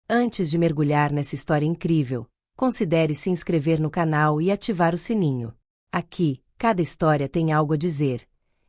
Antes de mergulhar nessa história incrível, considere se inscrever no canal e ativar o sininho. Aqui, cada história tem algo a dizer,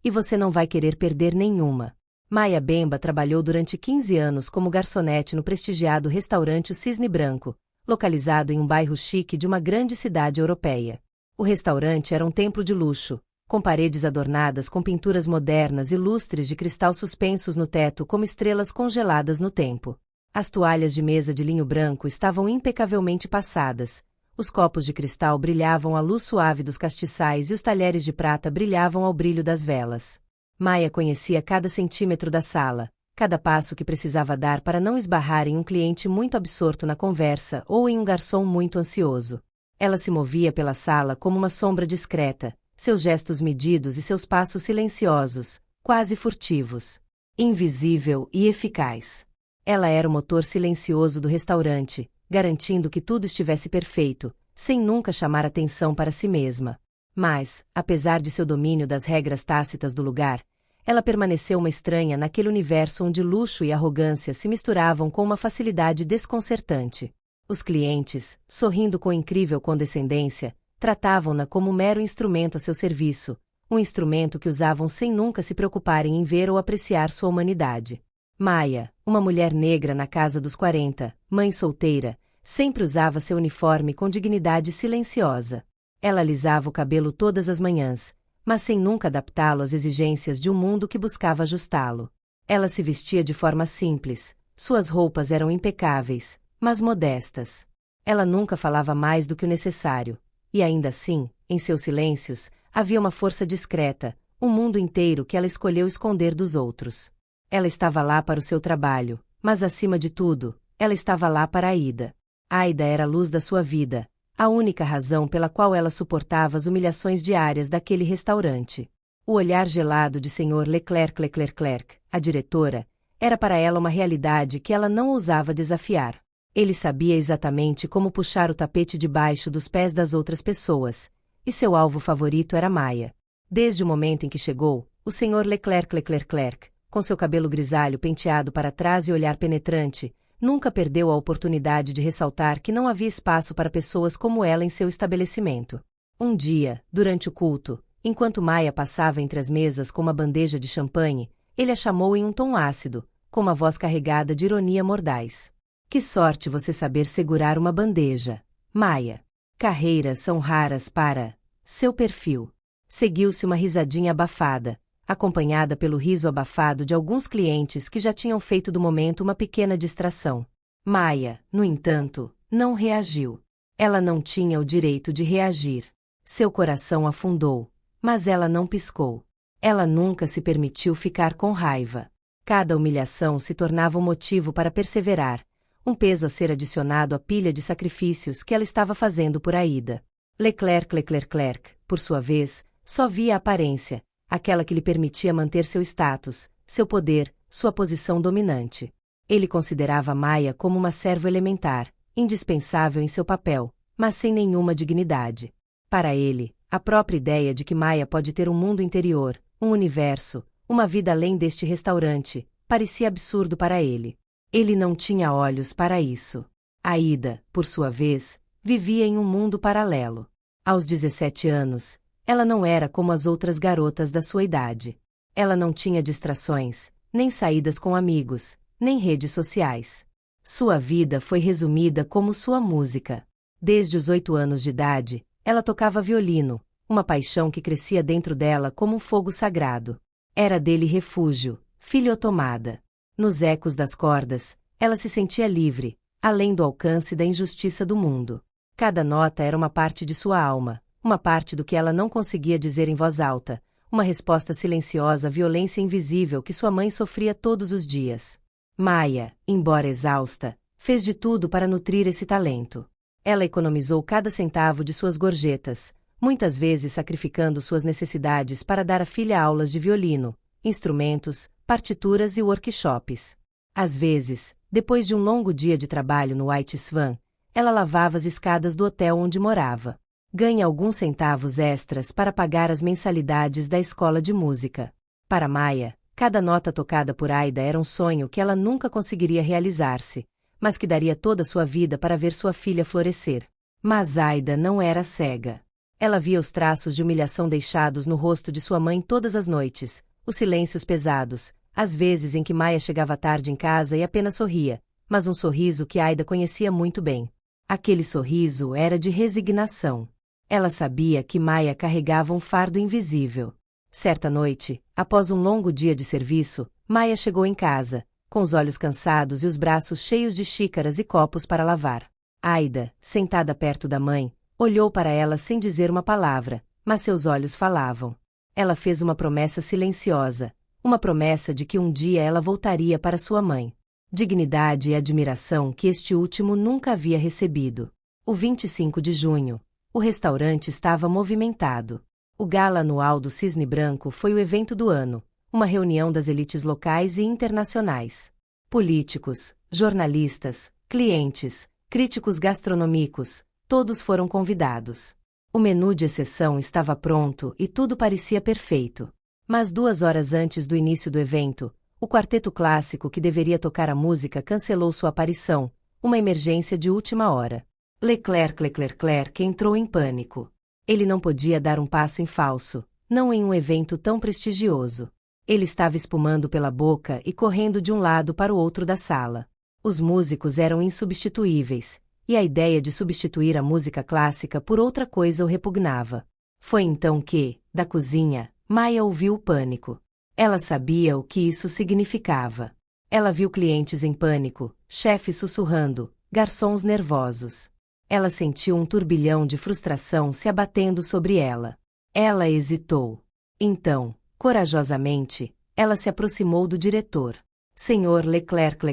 e você não vai querer perder nenhuma. Maia Bemba trabalhou durante 15 anos como garçonete no prestigiado restaurante O Cisne Branco, localizado em um bairro chique de uma grande cidade europeia. O restaurante era um templo de luxo, com paredes adornadas com pinturas modernas e lustres de cristal suspensos no teto como estrelas congeladas no tempo. As toalhas de mesa de linho branco estavam impecavelmente passadas, os copos de cristal brilhavam à luz suave dos castiçais e os talheres de prata brilhavam ao brilho das velas. Maia conhecia cada centímetro da sala, cada passo que precisava dar para não esbarrar em um cliente muito absorto na conversa ou em um garçom muito ansioso. Ela se movia pela sala como uma sombra discreta, seus gestos medidos e seus passos silenciosos, quase furtivos. Invisível e eficaz. Ela era o motor silencioso do restaurante, garantindo que tudo estivesse perfeito, sem nunca chamar atenção para si mesma. Mas, apesar de seu domínio das regras tácitas do lugar, ela permaneceu uma estranha naquele universo onde luxo e arrogância se misturavam com uma facilidade desconcertante. Os clientes, sorrindo com incrível condescendência, tratavam-na como um mero instrumento a seu serviço, um instrumento que usavam sem nunca se preocuparem em ver ou apreciar sua humanidade. Maia, uma mulher negra na casa dos 40, mãe solteira, sempre usava seu uniforme com dignidade silenciosa. Ela alisava o cabelo todas as manhãs, mas sem nunca adaptá-lo às exigências de um mundo que buscava ajustá-lo. Ela se vestia de forma simples, suas roupas eram impecáveis, mas modestas. Ela nunca falava mais do que o necessário, e ainda assim, em seus silêncios, havia uma força discreta, um mundo inteiro que ela escolheu esconder dos outros. Ela estava lá para o seu trabalho, mas acima de tudo, ela estava lá para Aida. Aida era a luz da sua vida, a única razão pela qual ela suportava as humilhações diárias daquele restaurante. O olhar gelado de Sr. Leclerc, a diretora, era para ela uma realidade que ela não ousava desafiar. Ele sabia exatamente como puxar o tapete debaixo dos pés das outras pessoas, e seu alvo favorito era Maia. Desde o momento em que chegou, o Sr. Leclerc, com seu cabelo grisalho penteado para trás e olhar penetrante, nunca perdeu a oportunidade de ressaltar que não havia espaço para pessoas como ela em seu estabelecimento. Um dia, durante o culto, enquanto Maia passava entre as mesas com uma bandeja de champanhe, ele a chamou em um tom ácido, com uma voz carregada de ironia mordaz. Que sorte você saber segurar uma bandeja, Maia. Carreiras são raras para seu perfil. Seguiu-se uma risadinha abafada, acompanhada pelo riso abafado de alguns clientes que já tinham feito do momento uma pequena distração. Maia, no entanto, não reagiu. Ela não tinha o direito de reagir. Seu coração afundou, mas ela não piscou. Ela nunca se permitiu ficar com raiva. Cada humilhação se tornava um motivo para perseverar, um peso a ser adicionado à pilha de sacrifícios que ela estava fazendo por Aida. Leclerc, por sua vez, só via a aparência, aquela que lhe permitia manter seu status, seu poder, sua posição dominante. Ele considerava Maia como uma serva elementar, indispensável em seu papel, mas sem nenhuma dignidade. Para ele, a própria ideia de que Maia pode ter um mundo interior, um universo, uma vida além deste restaurante, parecia absurdo para ele. Ele não tinha olhos para isso. Aida, por sua vez, vivia em um mundo paralelo. Aos 17 anos, ela não era como as outras garotas da sua idade. Ela não tinha distrações, nem saídas com amigos, nem redes sociais. Sua vida foi resumida como sua música. Desde os 8 anos de idade, ela tocava violino, uma paixão que crescia dentro dela como um fogo sagrado. Era dele refúgio, filha tomada. Nos ecos das cordas, ela se sentia livre, além do alcance da injustiça do mundo. Cada nota era uma parte de sua alma, uma parte do que ela não conseguia dizer em voz alta, uma resposta silenciosa à violência invisível que sua mãe sofria todos os dias. Maia, embora exausta, fez de tudo para nutrir esse talento. Ela economizou cada centavo de suas gorjetas, muitas vezes sacrificando suas necessidades para dar à filha aulas de violino, instrumentos, partituras e workshops. Às vezes, depois de um longo dia de trabalho no White Swan, ela lavava as escadas do hotel onde morava. Ganha alguns centavos extras para pagar as mensalidades da escola de música. Para Maia, cada nota tocada por Aida era um sonho que ela nunca conseguiria realizar-se, mas que daria toda a sua vida para ver sua filha florescer. Mas Aida não era cega. Ela via os traços de humilhação deixados no rosto de sua mãe todas as noites, os silêncios pesados, as vezes em que Maia chegava tarde em casa e apenas sorria, mas um sorriso que Aida conhecia muito bem. Aquele sorriso era de resignação. Ela sabia que Maia carregava um fardo invisível. Certa noite, após um longo dia de serviço, Maia chegou em casa, com os olhos cansados e os braços cheios de xícaras e copos para lavar. Aida, sentada perto da mãe, olhou para ela sem dizer uma palavra, mas seus olhos falavam. Ela fez uma promessa silenciosa, uma promessa de que um dia ela voltaria para sua mãe. Dignidade e admiração que este último nunca havia recebido. O 25 de junho. O restaurante estava movimentado. O gala anual do Cisne Branco foi o evento do ano, uma reunião das elites locais e internacionais. Políticos, jornalistas, clientes, críticos gastronômicos, todos foram convidados. O menu de exceção estava pronto e tudo parecia perfeito. Mas 2 horas antes do início do evento, o quarteto clássico que deveria tocar a música cancelou sua aparição, uma emergência de última hora. Leclerc entrou em pânico. Ele não podia dar um passo em falso, não em um evento tão prestigioso. Ele estava espumando pela boca e correndo de um lado para o outro da sala. Os músicos eram insubstituíveis, e a ideia de substituir a música clássica por outra coisa o repugnava. Foi então que, da cozinha, Maia ouviu o pânico. Ela sabia o que isso significava. Ela viu clientes em pânico, chefes sussurrando, garçons nervosos. Ela sentiu um turbilhão de frustração se abatendo sobre ela. Ela hesitou. Então, corajosamente, ela se aproximou do diretor. Senhor Leclerc,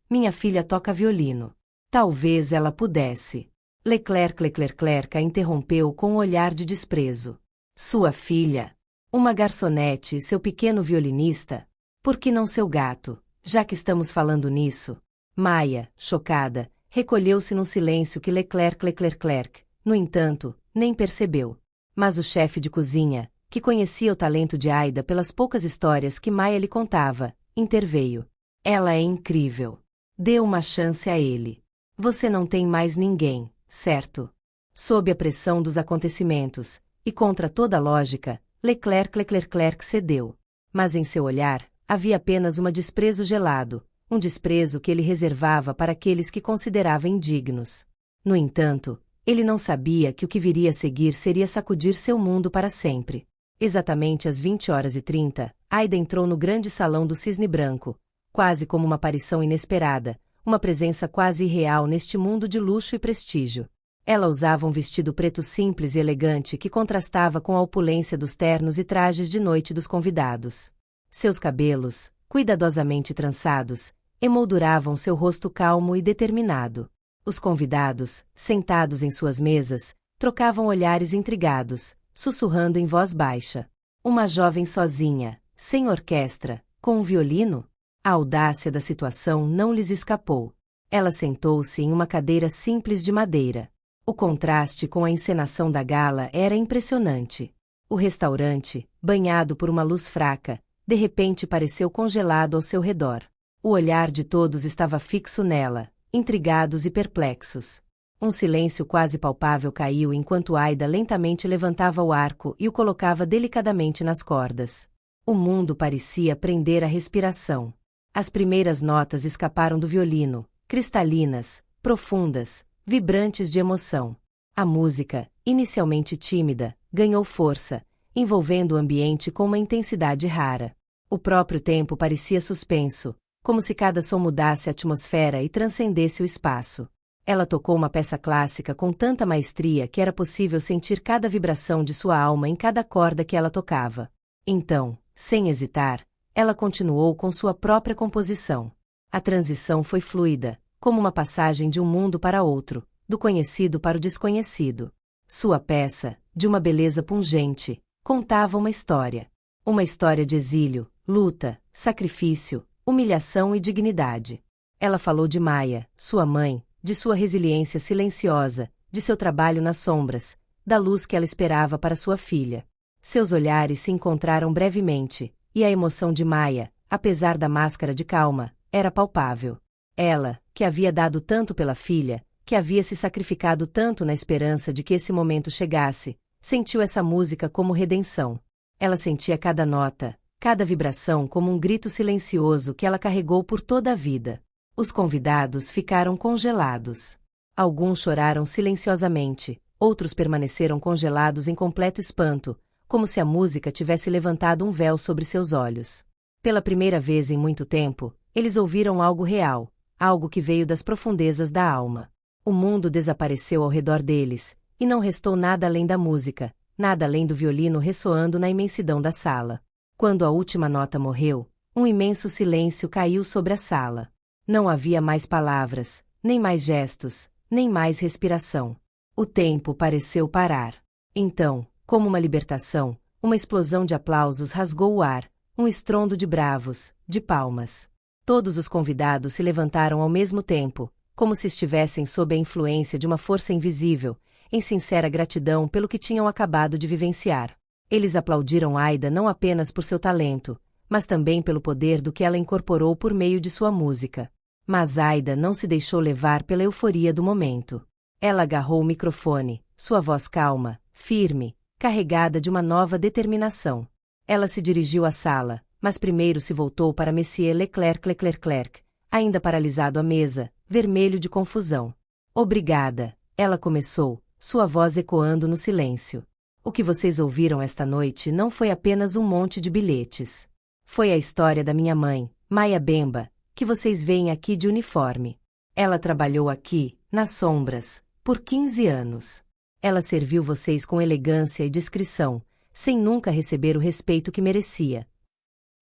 minha filha toca violino. Talvez ela pudesse. Leclerc a interrompeu com um olhar de desprezo. Sua filha? Uma garçonete e seu pequeno violinista? Por que não seu gato, já que estamos falando nisso? Maia, chocada, recolheu-se num silêncio que Leclerc, no entanto, nem percebeu. Mas o chefe de cozinha, que conhecia o talento de Aida pelas poucas histórias que Maia lhe contava, interveio. Ela é incrível. Dê uma chance a ele. Você não tem mais ninguém, certo? Sob a pressão dos acontecimentos, e contra toda lógica, Leclerc cedeu. Mas em seu olhar, havia apenas um desprezo gelado, um desprezo que ele reservava para aqueles que considerava indignos. No entanto, ele não sabia que o que viria a seguir seria sacudir seu mundo para sempre. Exatamente às 20h30, Aida entrou no grande salão do Cisne Branco, quase como uma aparição inesperada, uma presença quase irreal neste mundo de luxo e prestígio. Ela usava um vestido preto simples e elegante que contrastava com a opulência dos ternos e trajes de noite dos convidados. Seus cabelos, cuidadosamente trançados, emolduravam seu rosto calmo e determinado. Os convidados, sentados em suas mesas, trocavam olhares intrigados, sussurrando em voz baixa. Uma jovem sozinha, sem orquestra, com um violino? A audácia da situação não lhes escapou. Ela sentou-se em uma cadeira simples de madeira. O contraste com a encenação da gala era impressionante. O restaurante, banhado por uma luz fraca, de repente pareceu congelado ao seu redor. O olhar de todos estava fixo nela, intrigados e perplexos. Um silêncio quase palpável caiu enquanto Aida lentamente levantava o arco e o colocava delicadamente nas cordas. O mundo parecia prender a respiração. As primeiras notas escaparam do violino, cristalinas, profundas, vibrantes de emoção. A música, inicialmente tímida, ganhou força, envolvendo o ambiente com uma intensidade rara. O próprio tempo parecia suspenso, como se cada som mudasse a atmosfera e transcendesse o espaço. Ela tocou uma peça clássica com tanta maestria que era possível sentir cada vibração de sua alma em cada corda que ela tocava. Então, sem hesitar, ela continuou com sua própria composição. A transição foi fluida, como uma passagem de um mundo para outro, do conhecido para o desconhecido. Sua peça, de uma beleza pungente, contava uma história. Uma história de exílio, luta, sacrifício, humilhação e dignidade. Ela falou de Maia, sua mãe, de sua resiliência silenciosa, de seu trabalho nas sombras, da luz que ela esperava para sua filha. Seus olhares se encontraram brevemente, e a emoção de Maia, apesar da máscara de calma, era palpável. Ela, que havia dado tanto pela filha, que havia se sacrificado tanto na esperança de que esse momento chegasse, sentiu essa música como redenção. Ela sentia cada nota, cada vibração como um grito silencioso que ela carregou por toda a vida. Os convidados ficaram congelados. Alguns choraram silenciosamente, outros permaneceram congelados em completo espanto, como se a música tivesse levantado um véu sobre seus olhos. Pela primeira vez em muito tempo, eles ouviram algo real, algo que veio das profundezas da alma. O mundo desapareceu ao redor deles, e não restou nada além da música, nada além do violino ressoando na imensidão da sala. Quando a última nota morreu, um imenso silêncio caiu sobre a sala. Não havia mais palavras, nem mais gestos, nem mais respiração. O tempo pareceu parar. Então, como uma libertação, uma explosão de aplausos rasgou o ar, um estrondo de bravos, de palmas. Todos os convidados se levantaram ao mesmo tempo, como se estivessem sob a influência de uma força invisível, em sincera gratidão pelo que tinham acabado de vivenciar. Eles aplaudiram Aida não apenas por seu talento, mas também pelo poder do que ela incorporou por meio de sua música. Mas Aida não se deixou levar pela euforia do momento. Ela agarrou o microfone, sua voz calma, firme, carregada de uma nova determinação. Ela se dirigiu à sala, mas primeiro se voltou para Monsieur Leclerc, ainda paralisado à mesa, vermelho de confusão. Obrigada, ela começou, sua voz ecoando no silêncio. O que vocês ouviram esta noite não foi apenas um monte de bilhetes. Foi a história da minha mãe, Maia Bemba, que vocês veem aqui de uniforme. Ela trabalhou aqui, nas sombras, por 15 anos. Ela serviu vocês com elegância e discrição, sem nunca receber o respeito que merecia.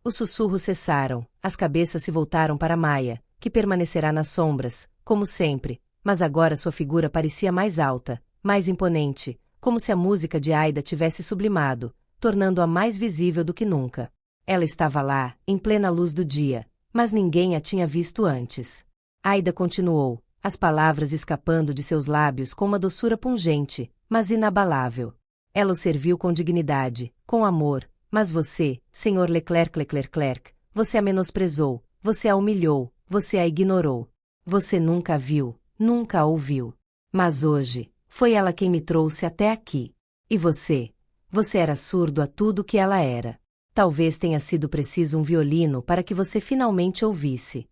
Os sussurros cessaram, as cabeças se voltaram para Maia, que permanecerá nas sombras, como sempre, mas agora sua figura parecia mais alta, mais imponente, como se a música de Aida tivesse sublimado, tornando-a mais visível do que nunca. Ela estava lá, em plena luz do dia, mas ninguém a tinha visto antes. Aida continuou, as palavras escapando de seus lábios com uma doçura pungente, mas inabalável. Ela o serviu com dignidade, com amor, mas você, Sr. Leclerc, você a menosprezou, você a humilhou, você a ignorou. Você nunca a viu, nunca a ouviu. Mas hoje, foi ela quem me trouxe até aqui. E você era surdo a tudo que ela era. Talvez tenha sido preciso um violino para que você finalmente ouvisse.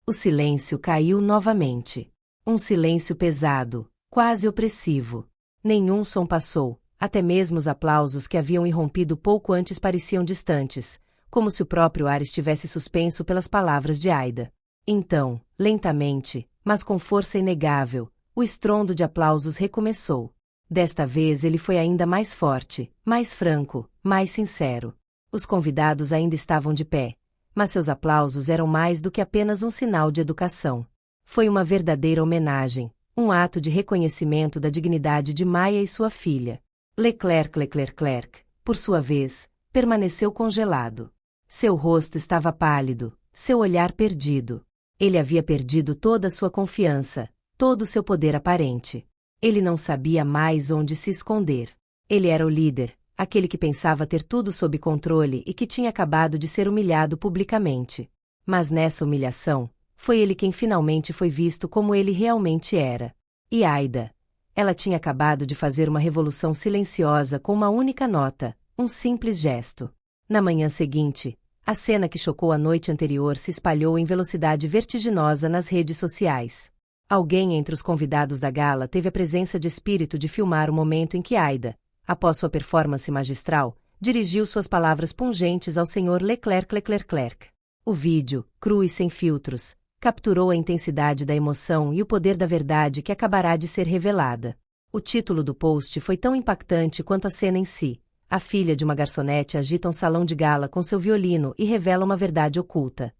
O silêncio caiu novamente. Um silêncio pesado, quase opressivo. Nenhum som passou, até mesmo os aplausos que haviam irrompido pouco antes pareciam distantes, como se o próprio ar estivesse suspenso pelas palavras de Aida. Então, lentamente, mas com força inegável, o estrondo de aplausos recomeçou. Desta vez ele foi ainda mais forte, mais franco, mais sincero. Os convidados ainda estavam de pé, mas seus aplausos eram mais do que apenas um sinal de educação. Foi uma verdadeira homenagem, um ato de reconhecimento da dignidade de Maia e sua filha. Leclerc, por sua vez, permaneceu congelado. Seu rosto estava pálido, seu olhar perdido. Ele havia perdido toda a sua confiança, todo o seu poder aparente. Ele não sabia mais onde se esconder. Ele era o líder, aquele que pensava ter tudo sob controle e que tinha acabado de ser humilhado publicamente. Mas nessa humilhação, foi ele quem finalmente foi visto como ele realmente era. E Aida? Ela tinha acabado de fazer uma revolução silenciosa com uma única nota, um simples gesto. Na manhã seguinte, a cena que chocou a noite anterior se espalhou em velocidade vertiginosa nas redes sociais. Alguém entre os convidados da gala teve a presença de espírito de filmar o momento em que Aida, após sua performance magistral, dirigiu suas palavras pungentes ao Sr. Leclerc. O vídeo, cru e sem filtros, capturou a intensidade da emoção e o poder da verdade que acabará de ser revelada. O título do post foi tão impactante quanto a cena em si. A filha de uma garçonete agita um salão de gala com seu violino e revela uma verdade oculta.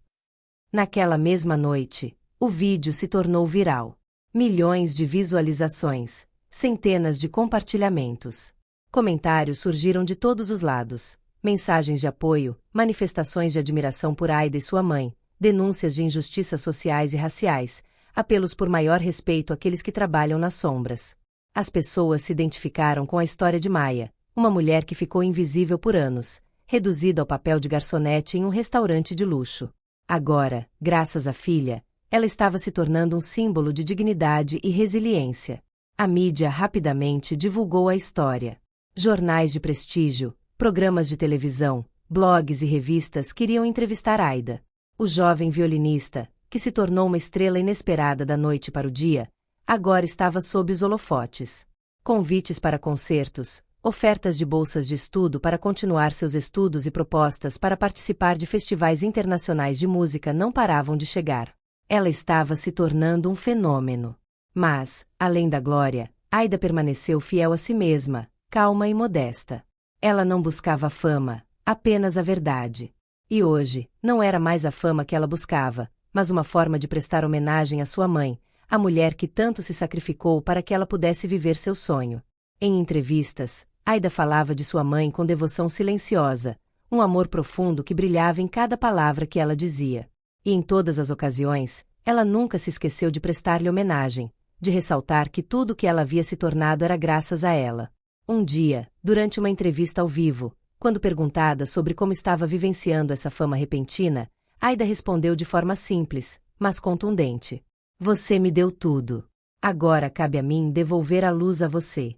Naquela mesma noite, o vídeo se tornou viral. Milhões de visualizações, centenas de compartilhamentos. Comentários surgiram de todos os lados. Mensagens de apoio, manifestações de admiração por Aida e sua mãe, denúncias de injustiças sociais e raciais, apelos por maior respeito àqueles que trabalham nas sombras. As pessoas se identificaram com a história de Maia, uma mulher que ficou invisível por anos, reduzida ao papel de garçonete em um restaurante de luxo. Agora, graças à filha, ela estava se tornando um símbolo de dignidade e resiliência. A mídia rapidamente divulgou a história. Jornais de prestígio, programas de televisão, blogs e revistas queriam entrevistar Aida. O jovem violinista, que se tornou uma estrela inesperada da noite para o dia, agora estava sob os holofotes. Convites para concertos, ofertas de bolsas de estudo para continuar seus estudos e propostas para participar de festivais internacionais de música não paravam de chegar. Ela estava se tornando um fenômeno. Mas, além da glória, Aida permaneceu fiel a si mesma, calma e modesta. Ela não buscava fama, apenas a verdade. E hoje, não era mais a fama que ela buscava, mas uma forma de prestar homenagem à sua mãe, a mulher que tanto se sacrificou para que ela pudesse viver seu sonho. Em entrevistas, Aida falava de sua mãe com devoção silenciosa, um amor profundo que brilhava em cada palavra que ela dizia. E em todas as ocasiões, ela nunca se esqueceu de prestar-lhe homenagem, de ressaltar que tudo o que ela havia se tornado era graças a ela. Um dia, durante uma entrevista ao vivo, quando perguntada sobre como estava vivenciando essa fama repentina, Aida respondeu de forma simples, mas contundente: "Você me deu tudo. Agora cabe a mim devolver a luz a você."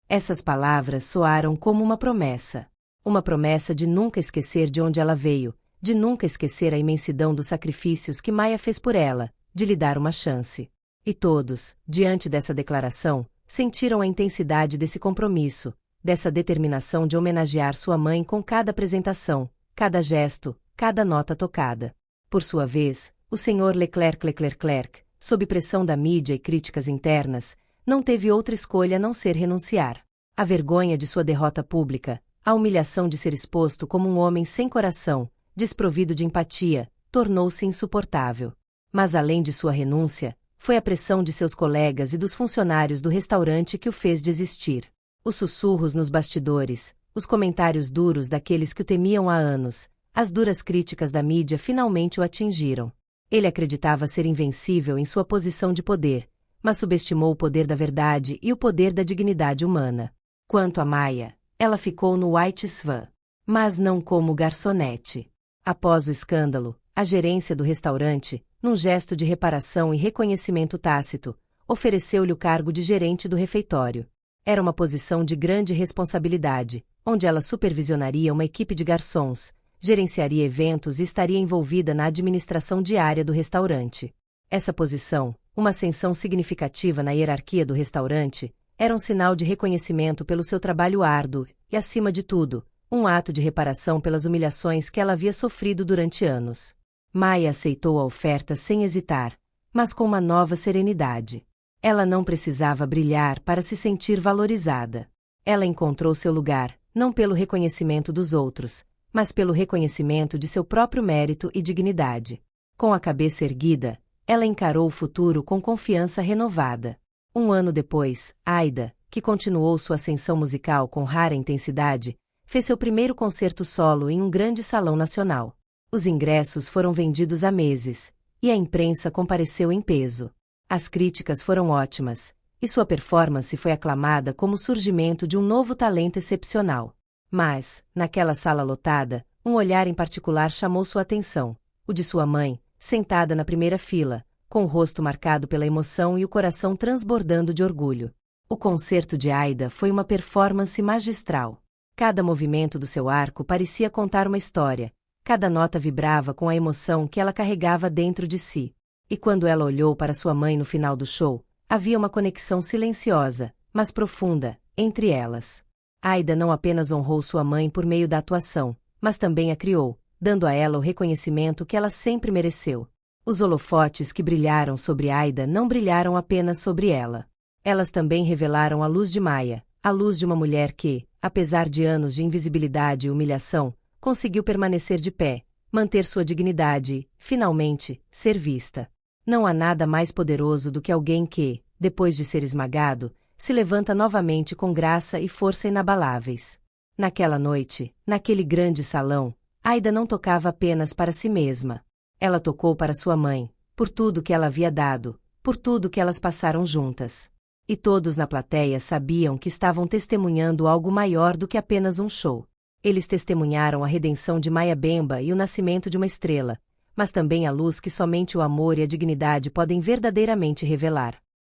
Essas palavras soaram como uma promessa. Uma promessa de nunca esquecer de onde ela veio, de nunca esquecer a imensidão dos sacrifícios que Maia fez por ela, de lhe dar uma chance. E todos, diante dessa declaração, sentiram a intensidade desse compromisso, dessa determinação de homenagear sua mãe com cada apresentação, cada gesto, cada nota tocada. Por sua vez, o Sr. Leclerc, sob pressão da mídia e críticas internas, não teve outra escolha a não ser renunciar. A vergonha de sua derrota pública, a humilhação de ser exposto como um homem sem coração, desprovido de empatia, tornou-se insuportável. Mas além de sua renúncia, foi a pressão de seus colegas e dos funcionários do restaurante que o fez desistir. Os sussurros nos bastidores, os comentários duros daqueles que o temiam há anos, as duras críticas da mídia finalmente o atingiram. Ele acreditava ser invencível em sua posição de poder, mas subestimou o poder da verdade e o poder da dignidade humana. Quanto a Maia, ela ficou no White Swan, mas não como garçonete. Após o escândalo, a gerência do restaurante, num gesto de reparação e reconhecimento tácito, ofereceu-lhe o cargo de gerente do refeitório. Era uma posição de grande responsabilidade, onde ela supervisionaria uma equipe de garçons, gerenciaria eventos e estaria envolvida na administração diária do restaurante. Essa posição, uma ascensão significativa na hierarquia do restaurante, era um sinal de reconhecimento pelo seu trabalho árduo e, acima de tudo, um ato de reparação pelas humilhações que ela havia sofrido durante anos. Maia aceitou a oferta sem hesitar, mas com uma nova serenidade. Ela não precisava brilhar para se sentir valorizada. Ela encontrou seu lugar, não pelo reconhecimento dos outros, mas pelo reconhecimento de seu próprio mérito e dignidade. Com a cabeça erguida, ela encarou o futuro com confiança renovada. Um ano depois, Aida, que continuou sua ascensão musical com rara intensidade, fez seu primeiro concerto solo em um grande salão nacional. Os ingressos foram vendidos há meses, e a imprensa compareceu em peso. As críticas foram ótimas, e sua performance foi aclamada como o surgimento de um novo talento excepcional. Mas, naquela sala lotada, um olhar em particular chamou sua atenção, o de sua mãe, sentada na primeira fila, com o rosto marcado pela emoção e o coração transbordando de orgulho. O concerto de Aida foi uma performance magistral. Cada movimento do seu arco parecia contar uma história, cada nota vibrava com a emoção que ela carregava dentro de si. E quando ela olhou para sua mãe no final do show, havia uma conexão silenciosa, mas profunda, entre elas. Aida não apenas honrou sua mãe por meio da atuação, mas também a criou, dando a ela o reconhecimento que ela sempre mereceu. Os holofotes que brilharam sobre Aida não brilharam apenas sobre ela. Elas também revelaram a luz de Maia, a luz de uma mulher que, apesar de anos de invisibilidade e humilhação, conseguiu permanecer de pé, manter sua dignidade e, finalmente, ser vista. Não há nada mais poderoso do que alguém que, depois de ser esmagado, se levanta novamente com graça e força inabaláveis. Naquela noite, naquele grande salão, Aida não tocava apenas para si mesma. Ela tocou para sua mãe, por tudo que ela havia dado, por tudo que elas passaram juntas. E todos na plateia sabiam que estavam testemunhando algo maior do que apenas um show. Eles testemunharam a redenção de Maia Bemba e o nascimento de uma estrela, mas também a luz que somente o amor e a dignidade podem verdadeiramente revelar.